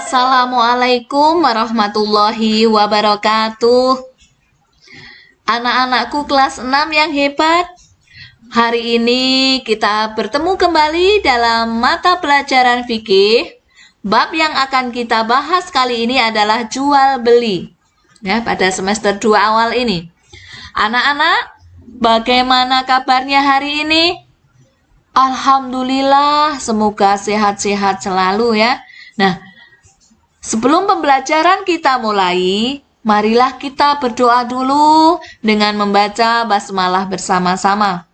Assalamualaikum warahmatullahi wabarakatuh. Anak-anakku kelas 6 yang hebat. Hari ini kita bertemu kembali dalam mata pelajaran fikih. Bab yang akan kita bahas kali ini adalah jual beli. Ya, pada semester 2 awal ini. Anak-anak, bagaimana kabarnya hari ini? Alhamdulillah, semoga sehat-sehat selalu ya. Nah, sebelum pembelajaran kita mulai, marilah kita berdoa dulu dengan membaca basmalah bersama-sama.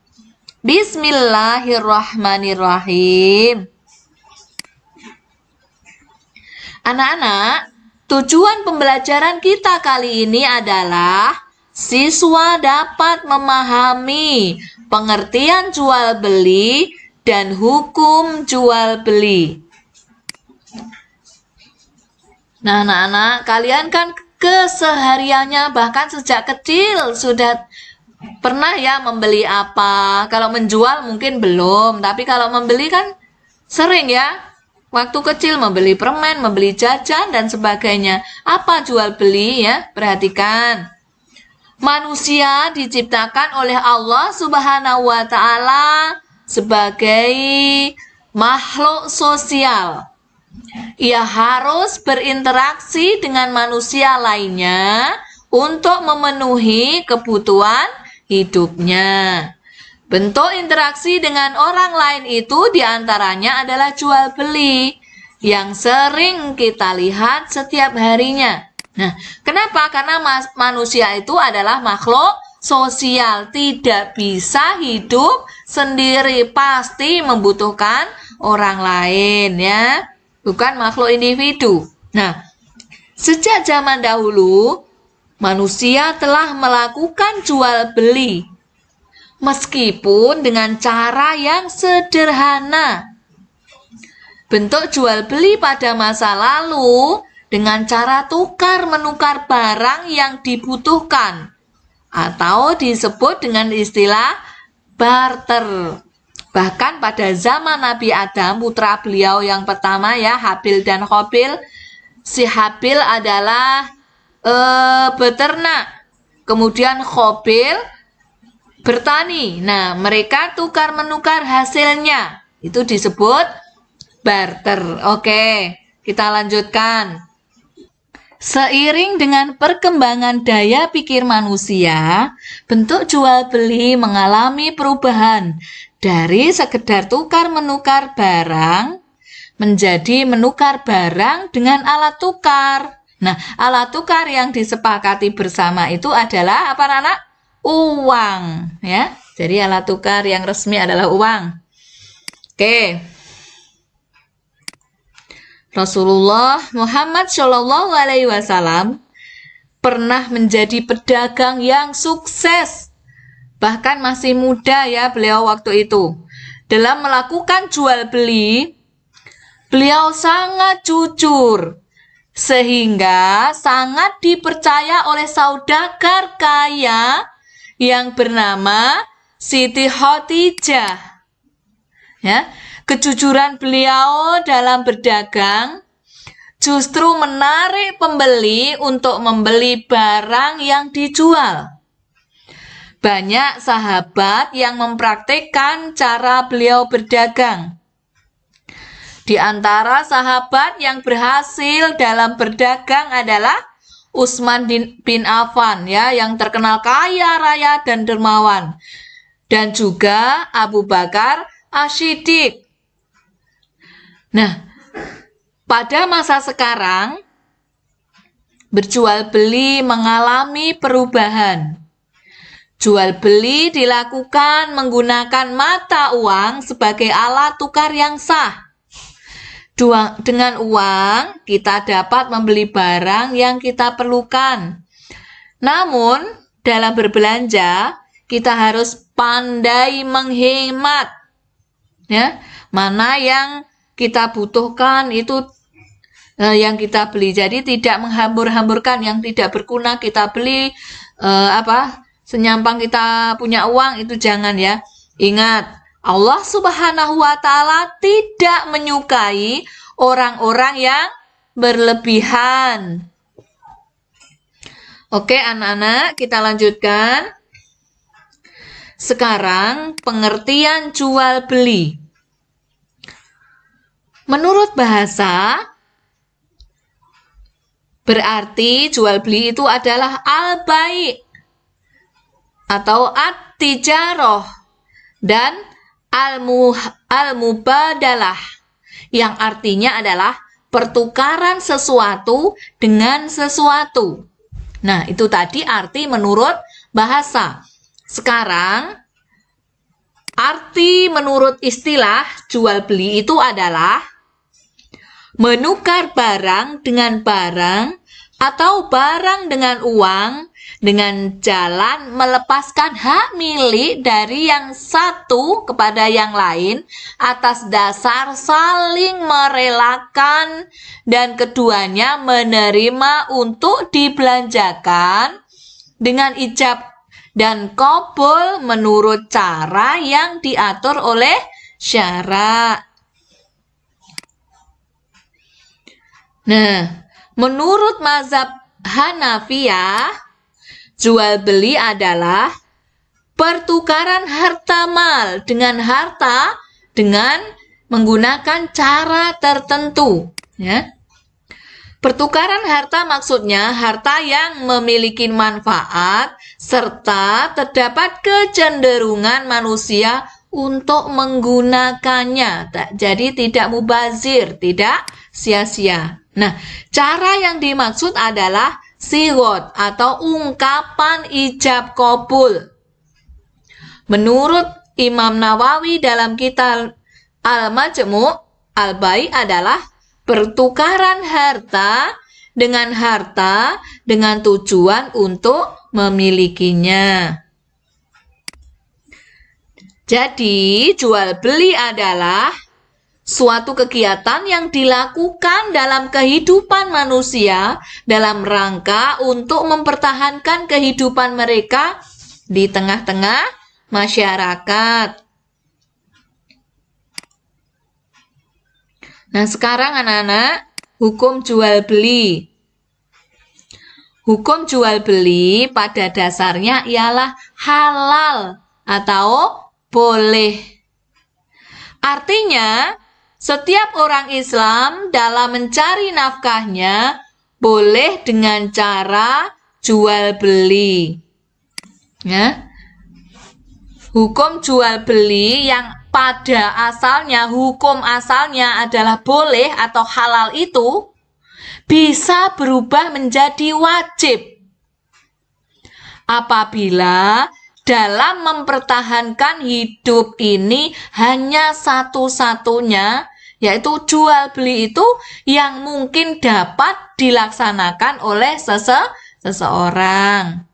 Bismillahirrahmanirrahim. Anak-anak, tujuan pembelajaran kita kali ini adalah siswa dapat memahami pengertian jual beli dan hukum jual beli. Nah, anak-anak, kalian kan kesehariannya bahkan sejak kecil sudah pernah ya membeli apa. Kalau menjual mungkin belum, tapi kalau membeli kan sering ya. Waktu kecil membeli permen, membeli jajan dan sebagainya. Apa jual beli ya? Perhatikan. Manusia diciptakan oleh Allah Subhanahu wa Ta'ala sebagai makhluk sosial. Ia harus berinteraksi dengan manusia lainnya untuk memenuhi kebutuhan hidupnya. Bentuk interaksi dengan orang lain itu diantaranya adalah jual beli yang sering kita lihat setiap harinya. Nah, kenapa? Karena manusia itu adalah makhluk sosial, tidak bisa hidup sendiri, pasti membutuhkan orang lain ya. Bukan makhluk individu. Nah, sejak zaman dahulu, manusia telah melakukan jual beli. Meskipun dengan cara yang sederhana. Bentuk jual beli pada masa lalu dengan cara tukar-menukar barang yang dibutuhkan. Atau disebut dengan istilah barter. Bahkan pada zaman Nabi Adam, putra beliau yang pertama ya, Habil dan Qabil. Si Habil adalah beternak. Kemudian Qabil bertani. Nah, mereka tukar-menukar hasilnya. Itu disebut barter. Oke, kita lanjutkan. Seiring dengan perkembangan daya pikir manusia, bentuk jual beli mengalami perubahan dari sekedar tukar-menukar barang menjadi menukar barang dengan alat tukar. Nah, alat tukar yang disepakati bersama itu adalah apa, anak? Uang, ya. Jadi alat tukar yang resmi adalah uang. Oke. Rasulullah Muhammad Shallallahu Alaihi Wasallam pernah menjadi pedagang yang sukses. Bahkan masih muda ya beliau waktu itu. Dalam melakukan jual beli, beliau sangat jujur. Sehingga sangat dipercaya oleh saudagar kaya yang bernama Siti Khadijah. Ya. Kejujuran beliau dalam berdagang justru menarik pembeli untuk membeli barang yang dijual. Banyak sahabat yang mempraktikkan cara beliau berdagang. Di antara sahabat yang berhasil dalam berdagang adalah Utsman bin Affan ya, yang terkenal kaya raya dan dermawan. Dan juga Abu Bakar As-Siddiq. Nah, pada masa sekarang, berjual beli mengalami perubahan. Jual beli dilakukan menggunakan mata uang sebagai alat tukar yang sah. Dengan uang, kita dapat membeli barang yang kita perlukan. Namun, dalam berbelanja, kita harus pandai menghemat. Ya, mana yang kita butuhkan itu yang kita beli. Jadi tidak menghambur-hamburkan yang tidak berguna kita beli senyampang kita punya uang, itu jangan ya. Ingat, Allah Subhanahu wa Ta'ala tidak menyukai orang-orang yang berlebihan. Oke, anak-anak, kita lanjutkan. Sekarang pengertian jual beli. Menurut bahasa, berarti jual beli itu adalah al-bai' atau at-tijaroh dan al-mubadalah yang artinya adalah pertukaran sesuatu dengan sesuatu. Nah, itu tadi arti menurut bahasa. Sekarang, arti menurut istilah jual beli itu adalah menukar barang dengan barang atau barang dengan uang dengan jalan melepaskan hak milik dari yang satu kepada yang lain atas dasar saling merelakan dan keduanya menerima untuk dibelanjakan dengan ijab dan qabul menurut cara yang diatur oleh syara. Nah, menurut mazhab Hanafiyah, jual beli adalah pertukaran harta mal dengan harta dengan menggunakan cara tertentu. Ya. Pertukaran harta maksudnya harta yang memiliki manfaat serta terdapat kecenderungan manusia untuk menggunakannya. Jadi tidak mubazir, tidak sia-sia. Nah, cara yang dimaksud adalah sigot atau ungkapan ijab qabul. Menurut Imam Nawawi dalam kitab Al-Majmu', al-bai' adalah pertukaran harta dengan tujuan untuk memilikinya. Jadi, jual beli adalah suatu kegiatan yang dilakukan dalam kehidupan manusia dalam rangka untuk mempertahankan kehidupan mereka di tengah-tengah masyarakat. Nah, sekarang anak-anak, hukum jual beli. Hukum jual beli pada dasarnya ialah halal atau boleh. Artinya, setiap orang Islam dalam mencari nafkahnya boleh dengan cara jual beli. Ya. Hukum jual beli yang pada asalnya, hukum asalnya adalah boleh atau halal itu bisa berubah menjadi wajib apabila dalam mempertahankan hidup ini hanya satu-satunya, yaitu jual beli itu yang mungkin dapat dilaksanakan oleh seseorang.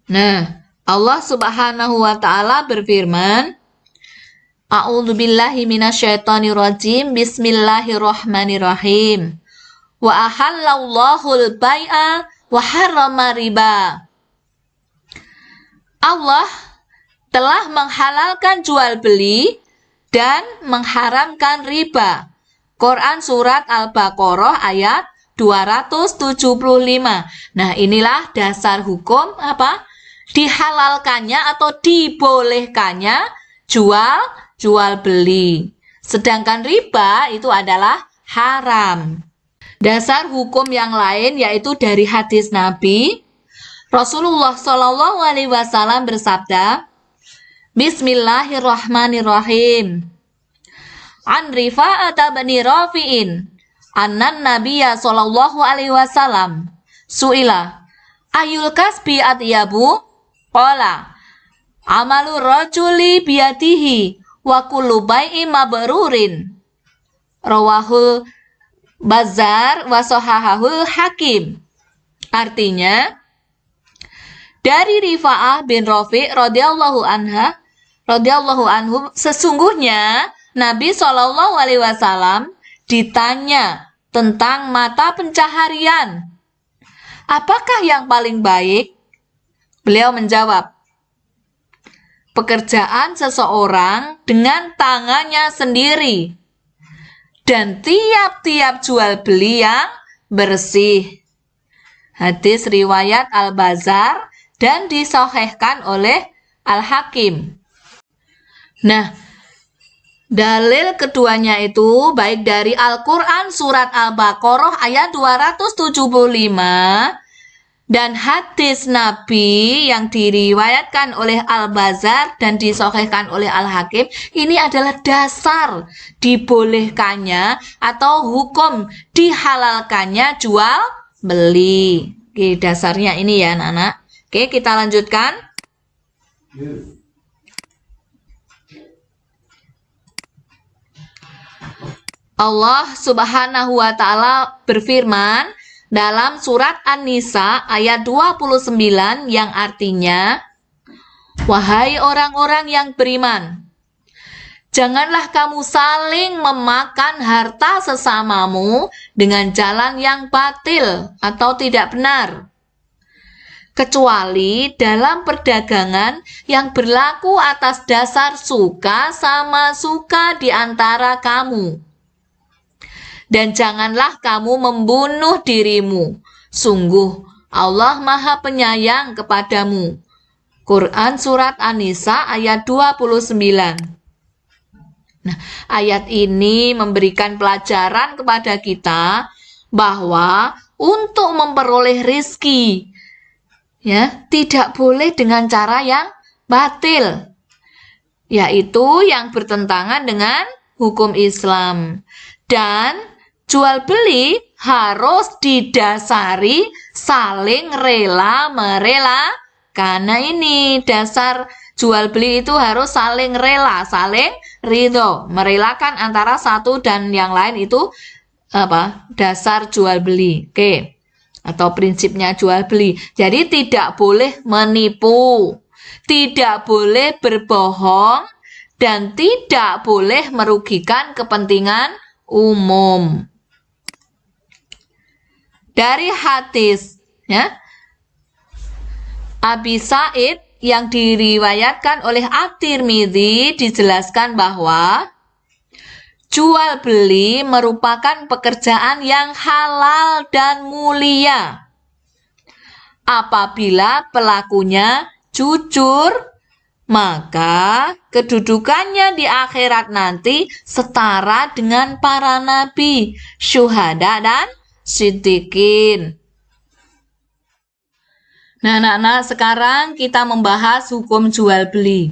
Nah, Allah Subhanahu wa Ta'ala berfirman, A'udzubillahi minasyaitonirrajim, Bismillahirrahmanirrahim. Wa ahallallahul bai'a wa harrama riba. Allah telah menghalalkan jual beli dan mengharamkan riba. Quran surat Al-Baqarah ayat 275. Nah, inilah dasar hukum apa? Dihalalkannya atau dibolehkannya jual beli. Sedangkan riba itu adalah haram. Dasar hukum yang lain yaitu dari hadis Nabi, Rasulullah Shallallahu Alaihi Wasallam bersabda, Bismillahirrahmanirrahim. An Rifa'ata bani Rafi'in, annan Nabiyya Shallallahu Alaihi Wasallam, su'ila, ayul kasbi atyabu, qala, amalu rajuli biyatihi, wa kullu bai'in mabrurin. Rawahul Bazar wa sahahahul Hakim. Artinya, dari Rifa'ah bin Rafi' radhiyallahu anhu, sesungguhnya Nabi Shallallahu Alaihi Wasallam ditanya tentang mata pencaharian. Apakah yang paling baik? Beliau menjawab, pekerjaan seseorang dengan tangannya sendiri. dan tiap-tiap jual beli yang bersih. Hadis riwayat Al-Bazzar dan disahihkan oleh Al-Hakim. Nah, dalil keduanya itu baik dari Al-Quran surat Al-Baqarah ayat 275 dan hadis Nabi yang diriwayatkan oleh Al-Bazzar dan disahihkan oleh Al-Hakim. Ini adalah dasar dibolehkannya atau hukum dihalalkannya jual beli. Oke, dasarnya ini ya anak-anak. Oke, kita lanjutkan. Allah Subhanahu wa Ta'ala berfirman dalam surat An-Nisa ayat 29 yang artinya, wahai orang-orang yang beriman, janganlah kamu saling memakan harta sesamamu dengan jalan yang batil atau tidak benar, kecuali dalam perdagangan yang berlaku atas dasar suka sama suka di antara kamu. Dan janganlah kamu membunuh dirimu. Sungguh Allah Maha Penyayang kepadamu. Quran Surat An-Nisa ayat 29. Nah, ayat ini memberikan pelajaran kepada kita bahwa untuk memperoleh rizki, ya, tidak boleh dengan cara yang batil, yaitu yang bertentangan dengan hukum Islam. Dan jual beli harus didasari saling rela merela. Karena ini dasar jual beli itu harus saling rela, saling ridho, merelakan antara satu dan yang lain itu apa? Dasar jual beli. Oke. Atau prinsipnya jual beli. Jadi tidak boleh menipu, tidak boleh berbohong, dan tidak boleh merugikan kepentingan umum. Dari hadis ya Abi Sa'id yang diriwayatkan oleh At-Tirmidzi dijelaskan bahwa jual beli merupakan pekerjaan yang halal dan mulia apabila pelakunya jujur, maka kedudukannya di akhirat nanti setara dengan para nabi, syuhada dan siddiqin. Nah, anak-anak, sekarang kita membahas hukum jual beli.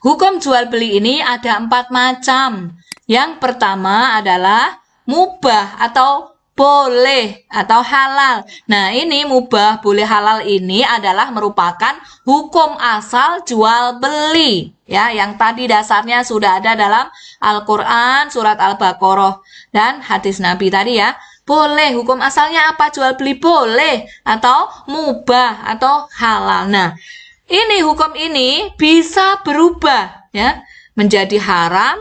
Hukum jual beli ini ada 4 macam. Yang pertama adalah mubah atau boleh atau halal. Nah, ini mubah, boleh, halal ini adalah merupakan hukum asal jual beli. Ya, yang tadi dasarnya sudah ada dalam Al-Quran, surat Al-Baqarah, dan hadis Nabi tadi ya. Boleh, hukum asalnya apa? Jual beli boleh atau mubah atau halal. Nah, ini hukum ini bisa berubah ya menjadi haram,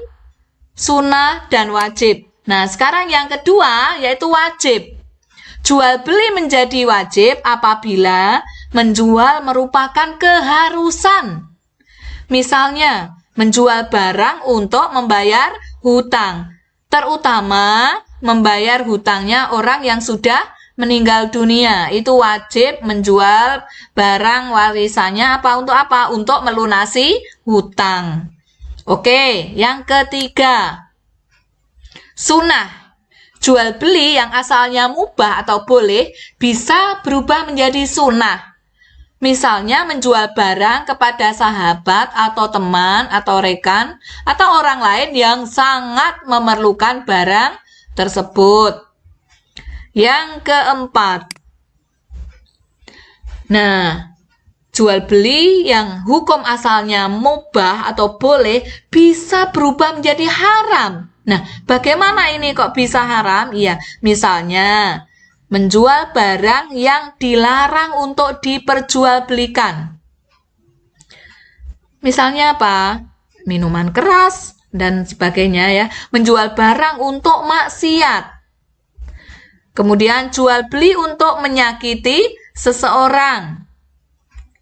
sunnah, dan wajib. Nah, sekarang yang kedua yaitu wajib. Jual beli menjadi wajib apabila menjual merupakan keharusan. Misalnya, menjual barang untuk membayar hutang, terutama membayar hutangnya orang yang sudah meninggal dunia. Itu wajib menjual barang warisannya apa? Untuk apa? Untuk melunasi hutang. Oke, yang ketiga, sunnah. Jual beli yang asalnya mubah atau boleh bisa berubah menjadi sunnah. Misalnya menjual barang kepada sahabat atau teman atau rekan atau orang lain yang sangat memerlukan barang tersebut. Yang keempat, nah, jual beli yang hukum asalnya mubah atau boleh bisa berubah menjadi haram. Nah, bagaimana ini kok bisa haram? Iya, misalnya menjual barang yang dilarang untuk diperjualbelikan. Misalnya apa? Minuman keras dan sebagainya ya. Menjual barang untuk maksiat. Kemudian jual beli untuk menyakiti seseorang.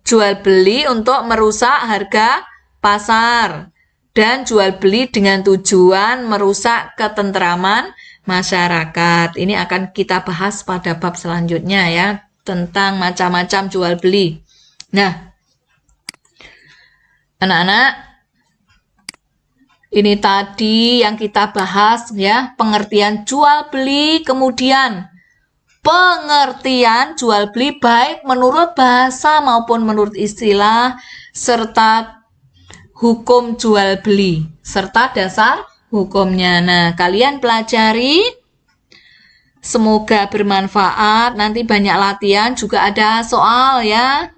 Jual beli untuk merusak harga pasar. Dan jual beli dengan tujuan merusak ketentraman masyarakat. Ini akan kita bahas pada bab selanjutnya ya, tentang macam-macam jual beli. Nah, anak-anak, ini tadi yang kita bahas ya, pengertian jual beli, kemudian pengertian jual beli baik menurut bahasa maupun menurut istilah, serta hukum jual beli, serta dasar hukumnya. Nah, kalian pelajari, semoga bermanfaat. Nanti banyak latihan, juga ada soal ya.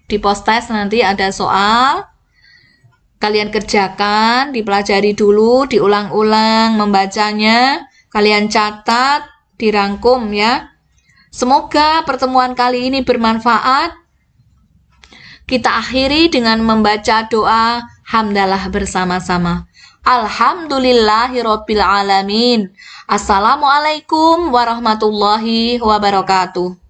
Di post-test nanti ada soal. Kalian kerjakan, dipelajari dulu, diulang-ulang membacanya. Kalian catat, dirangkum ya. Semoga pertemuan kali ini bermanfaat. Kita akhiri dengan membaca doa hamdalah bersama-sama. Alhamdulillahirabbil alamin. Assalamualaikum warahmatullahi wabarakatuh.